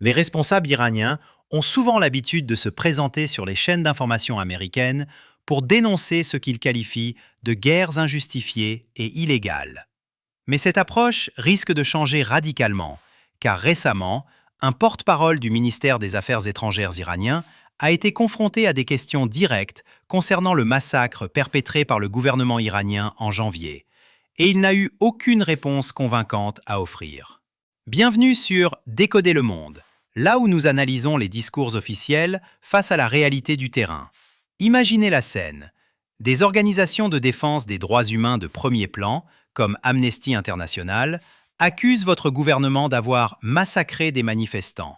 Les responsables iraniens ont souvent l'habitude de se présenter sur les chaînes d'information américaines pour dénoncer ce qu'ils qualifient de guerres injustifiées et illégales. Mais cette approche risque de changer radicalement, car récemment, un porte-parole du ministère des Affaires étrangères iranien a été confronté à des questions directes concernant le massacre perpétré par le gouvernement iranien en janvier, et il n'a eu aucune réponse convaincante à offrir. Bienvenue sur Décoder le monde, là où nous analysons les discours officiels face à la réalité du terrain. Imaginez la scène. Des organisations de défense des droits humains de premier plan, comme Amnesty International, accusent votre gouvernement d'avoir massacré des manifestants.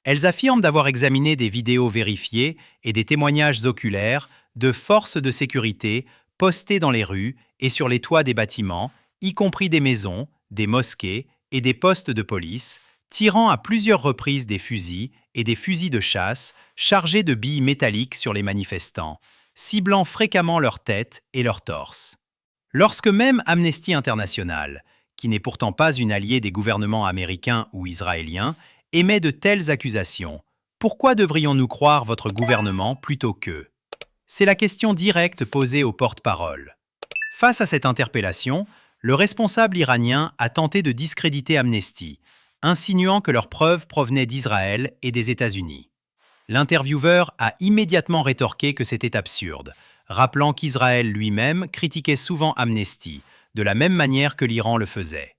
Elles affirment d'avoir examiné des vidéos vérifiées et des témoignages oculaires de forces de sécurité postées dans les rues et sur les toits des bâtiments, y compris des maisons, des mosquées et des postes de police, tirant à plusieurs reprises des fusils et des fusils de chasse chargés de billes métalliques sur les manifestants, ciblant fréquemment leur tête et leur torse. Lorsque même Amnesty International, qui n'est pourtant pas une alliée des gouvernements américains ou israéliens, émet de telles accusations, pourquoi devrions-nous croire votre gouvernement plutôt qu'eux? C'est la question directe posée au porte-parole. Face à cette interpellation, le responsable iranien a tenté de discréditer Amnesty, insinuant que leurs preuves provenaient d'Israël et des États-Unis. L'intervieweur a immédiatement rétorqué que c'était absurde, rappelant qu'Israël lui-même critiquait souvent Amnesty, de la même manière que l'Iran le faisait.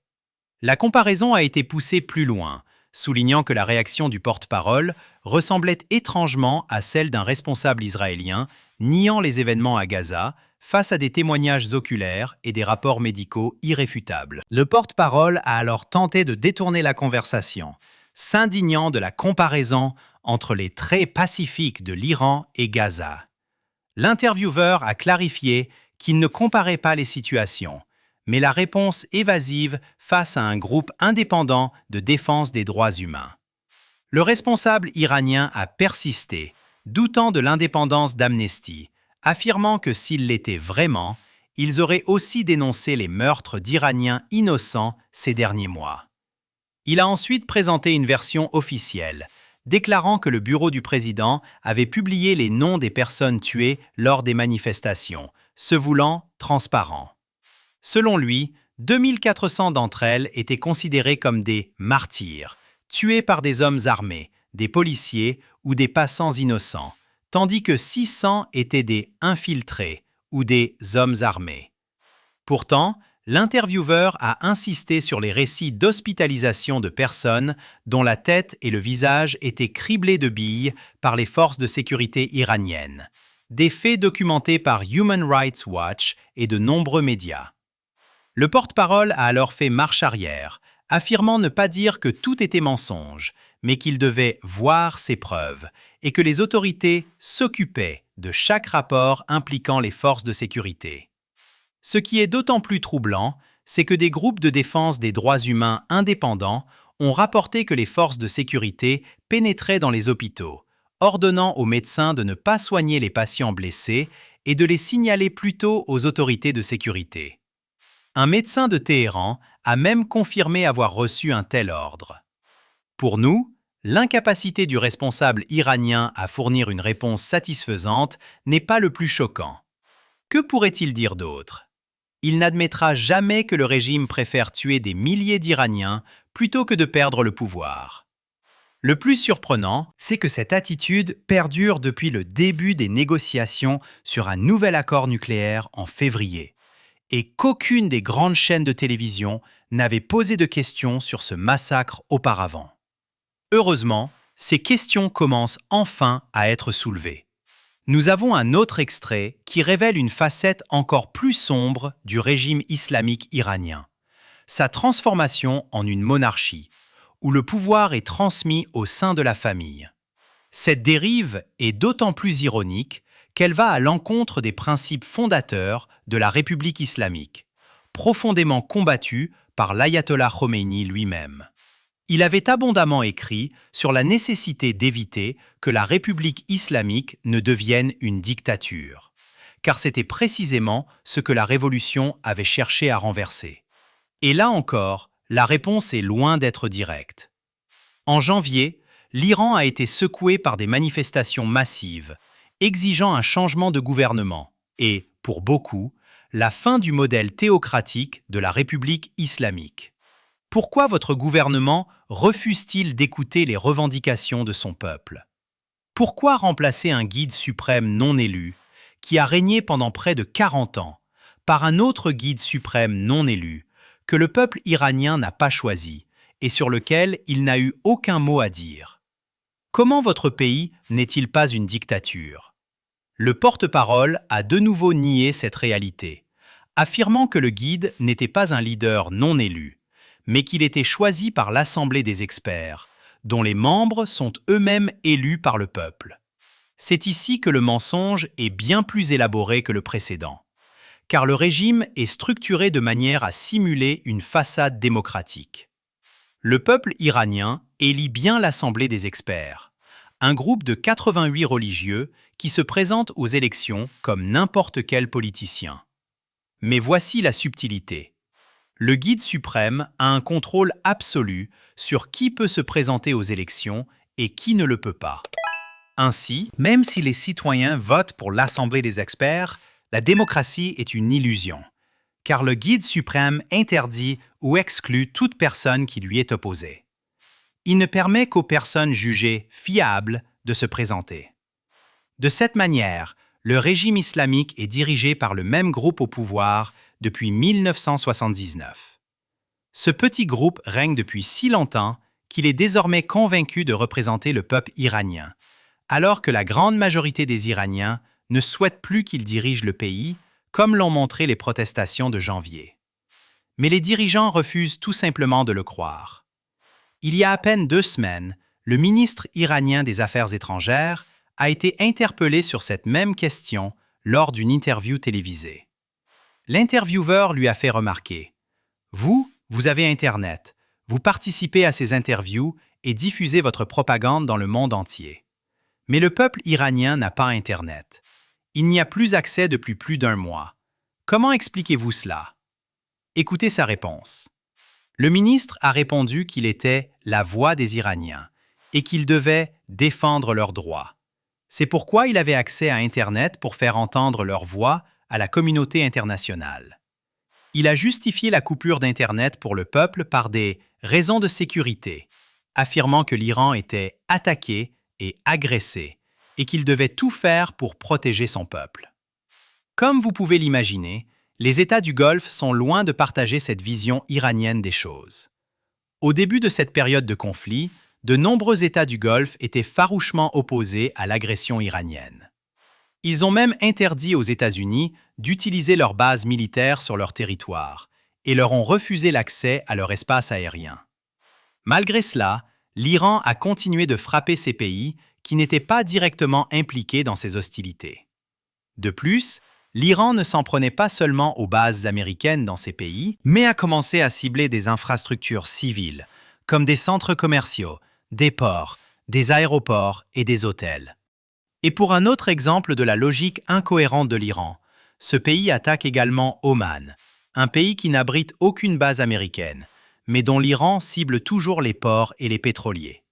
La comparaison a été poussée plus loin, soulignant que la réaction du porte-parole ressemblait étrangement à celle d'un responsable israélien niant les événements à Gaza face à des témoignages oculaires et des rapports médicaux irréfutables. Le porte-parole a alors tenté de détourner la conversation, s'indignant de la comparaison entre les traits pacifiques de l'Iran et Gaza. L'intervieweur a clarifié qu'il ne comparait pas les situations, mais la réponse évasive face à un groupe indépendant de défense des droits humains. Le responsable iranien a persisté, doutant de l'indépendance d'Amnesty, affirmant que s'ils l'étaient vraiment, ils auraient aussi dénoncé les meurtres d'Iraniens innocents ces derniers mois. Il a ensuite présenté une version officielle, déclarant que le bureau du président avait publié les noms des personnes tuées lors des manifestations, se voulant transparent. Selon lui, 2400 d'entre elles étaient considérées comme des « martyrs », tuées par des hommes armés, des policiers ou des passants innocents, tandis que 600 étaient des « infiltrés » ou des « hommes armés ». Pourtant, l'intervieweur a insisté sur les récits d'hospitalisation de personnes dont la tête et le visage étaient criblés de billes par les forces de sécurité iraniennes, des faits documentés par Human Rights Watch et de nombreux médias. Le porte-parole a alors fait marche arrière, affirmant ne pas dire que tout était mensonge, mais qu'il devait voir ses preuves et que les autorités s'occupaient de chaque rapport impliquant les forces de sécurité. Ce qui est d'autant plus troublant, c'est que des groupes de défense des droits humains indépendants ont rapporté que les forces de sécurité pénétraient dans les hôpitaux, ordonnant aux médecins de ne pas soigner les patients blessés et de les signaler plutôt aux autorités de sécurité. Un médecin de Téhéran a même confirmé avoir reçu un tel ordre. Pour nous, l'incapacité du responsable iranien à fournir une réponse satisfaisante n'est pas le plus choquant. Que pourrait-il dire d'autre? Il n'admettra jamais que le régime préfère tuer des milliers d'Iraniens plutôt que de perdre le pouvoir. Le plus surprenant, c'est que cette attitude perdure depuis le début des négociations sur un nouvel accord nucléaire en février, et qu'aucune des grandes chaînes de télévision n'avait posé de questions sur ce massacre auparavant. Heureusement, ces questions commencent enfin à être soulevées. Nous avons un autre extrait qui révèle une facette encore plus sombre du régime islamique iranien, sa transformation en une monarchie, où le pouvoir est transmis au sein de la famille. Cette dérive est d'autant plus ironique qu'elle va à l'encontre des principes fondateurs de la République islamique, profondément combattus par l'ayatollah Khomeini lui-même. Il avait abondamment écrit sur la nécessité d'éviter que la République islamique ne devienne une dictature, car c'était précisément ce que la Révolution avait cherché à renverser. Et là encore, la réponse est loin d'être directe. En janvier, l'Iran a été secoué par des manifestations massives, exigeant un changement de gouvernement et, pour beaucoup, la fin du modèle théocratique de la République islamique. Pourquoi votre gouvernement refuse-t-il d'écouter les revendications de son peuple? Pourquoi remplacer un guide suprême non élu, qui a régné pendant près de 40 ans, par un autre guide suprême non élu, que le peuple iranien n'a pas choisi et sur lequel il n'a eu aucun mot à dire? Comment votre pays n'est-il pas une dictature? Le porte-parole a de nouveau nié cette réalité, affirmant que le guide n'était pas un leader non élu, mais qu'il était choisi par l'Assemblée des experts, dont les membres sont eux-mêmes élus par le peuple. C'est ici que le mensonge est bien plus élaboré que le précédent, car le régime est structuré de manière à simuler une façade démocratique. Le peuple iranien élit bien l'Assemblée des experts, un groupe de 88 religieux qui se présentent aux élections comme n'importe quel politicien. Mais voici la subtilité. Le guide suprême a un contrôle absolu sur qui peut se présenter aux élections et qui ne le peut pas. Ainsi, même si les citoyens votent pour l'Assemblée des experts, la démocratie est une illusion, car le guide suprême interdit ou exclut toute personne qui lui est opposée. Il ne permet qu'aux personnes jugées fiables de se présenter. De cette manière, le régime islamique est dirigé par le même groupe au pouvoir depuis 1979. Ce petit groupe règne depuis si longtemps qu'il est désormais convaincu de représenter le peuple iranien, alors que la grande majorité des Iraniens ne souhaitent plus qu'il dirige le pays, comme l'ont montré les protestations de janvier. Mais les dirigeants refusent tout simplement de le croire. Il y a à peine 2 semaines, le ministre iranien des Affaires étrangères a été interpellé sur cette même question lors d'une interview télévisée. L'intervieweur lui a fait remarquer « Vous avez Internet, vous participez à ces interviews et diffusez votre propagande dans le monde entier. Mais le peuple iranien n'a pas Internet. Il n'y a plus accès depuis plus d'1 mois. Comment expliquez-vous cela ?» Écoutez sa réponse. Le ministre a répondu qu'il était la voix des Iraniens et qu'il devait défendre leurs droits. C'est pourquoi il avait accès à Internet pour faire entendre leur voix à la communauté internationale. Il a justifié la coupure d'Internet pour le peuple par des raisons de sécurité, affirmant que l'Iran était attaqué et agressé et qu'il devait tout faire pour protéger son peuple. Comme vous pouvez l'imaginer, les États du Golfe sont loin de partager cette vision iranienne des choses. Au début de cette période de conflit, de nombreux États du Golfe étaient farouchement opposés à l'agression iranienne. Ils ont même interdit aux États-Unis d'utiliser leurs bases militaires sur leur territoire et leur ont refusé l'accès à leur espace aérien. Malgré cela, l'Iran a continué de frapper ces pays qui n'étaient pas directement impliqués dans ces hostilités. De plus, l'Iran ne s'en prenait pas seulement aux bases américaines dans ces pays, mais a commencé à cibler des infrastructures civiles, comme des centres commerciaux, des ports, des aéroports et des hôtels. Et pour un autre exemple de la logique incohérente de l'Iran, ce pays attaque également Oman, un pays qui n'abrite aucune base américaine, mais dont l'Iran cible toujours les ports et les pétroliers.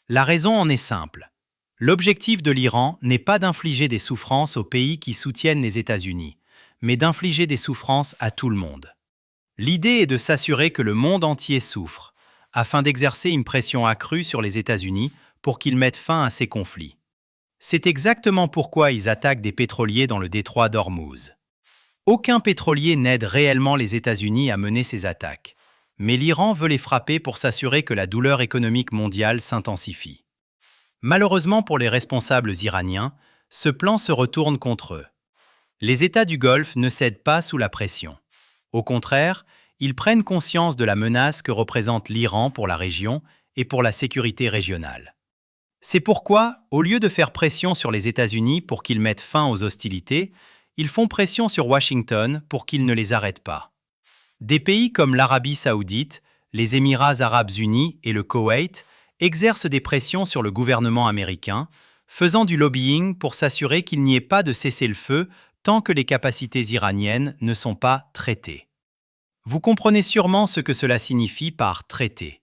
La raison en est simple. L'objectif de l'Iran n'est pas d'infliger des souffrances aux pays qui soutiennent les États-Unis, mais d'infliger des souffrances à tout le monde. L'idée est de s'assurer que le monde entier souffre, afin d'exercer une pression accrue sur les États-Unis pour qu'ils mettent fin à ces conflits. C'est exactement pourquoi ils attaquent des pétroliers dans le détroit d'Ormuz. Aucun pétrolier n'aide réellement les États-Unis à mener ces attaques, mais l'Iran veut les frapper pour s'assurer que la douleur économique mondiale s'intensifie. Malheureusement pour les responsables iraniens, ce plan se retourne contre eux. Les États du Golfe ne cèdent pas sous la pression. Au contraire, ils prennent conscience de la menace que représente l'Iran pour la région et pour la sécurité régionale. C'est pourquoi, au lieu de faire pression sur les États-Unis pour qu'ils mettent fin aux hostilités, ils font pression sur Washington pour qu'ils ne les arrêtent pas. Des pays comme l'Arabie saoudite, les Émirats arabes unis et le Koweït exercent des pressions sur le gouvernement américain, faisant du lobbying pour s'assurer qu'il n'y ait pas de cessez-le-feu tant que les capacités iraniennes ne sont pas traitées. Vous comprenez sûrement ce que cela signifie par traiter.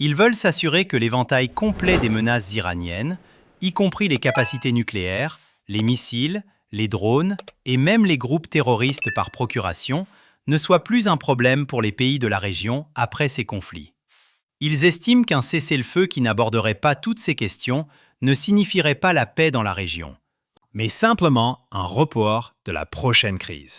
Ils veulent s'assurer que l'éventail complet des menaces iraniennes, y compris les capacités nucléaires, les missiles, les drones et même les groupes terroristes par procuration, ne soit plus un problème pour les pays de la région après ces conflits. Ils estiment qu'un cessez-le-feu qui n'aborderait pas toutes ces questions ne signifierait pas la paix dans la région, mais simplement un report de la prochaine crise.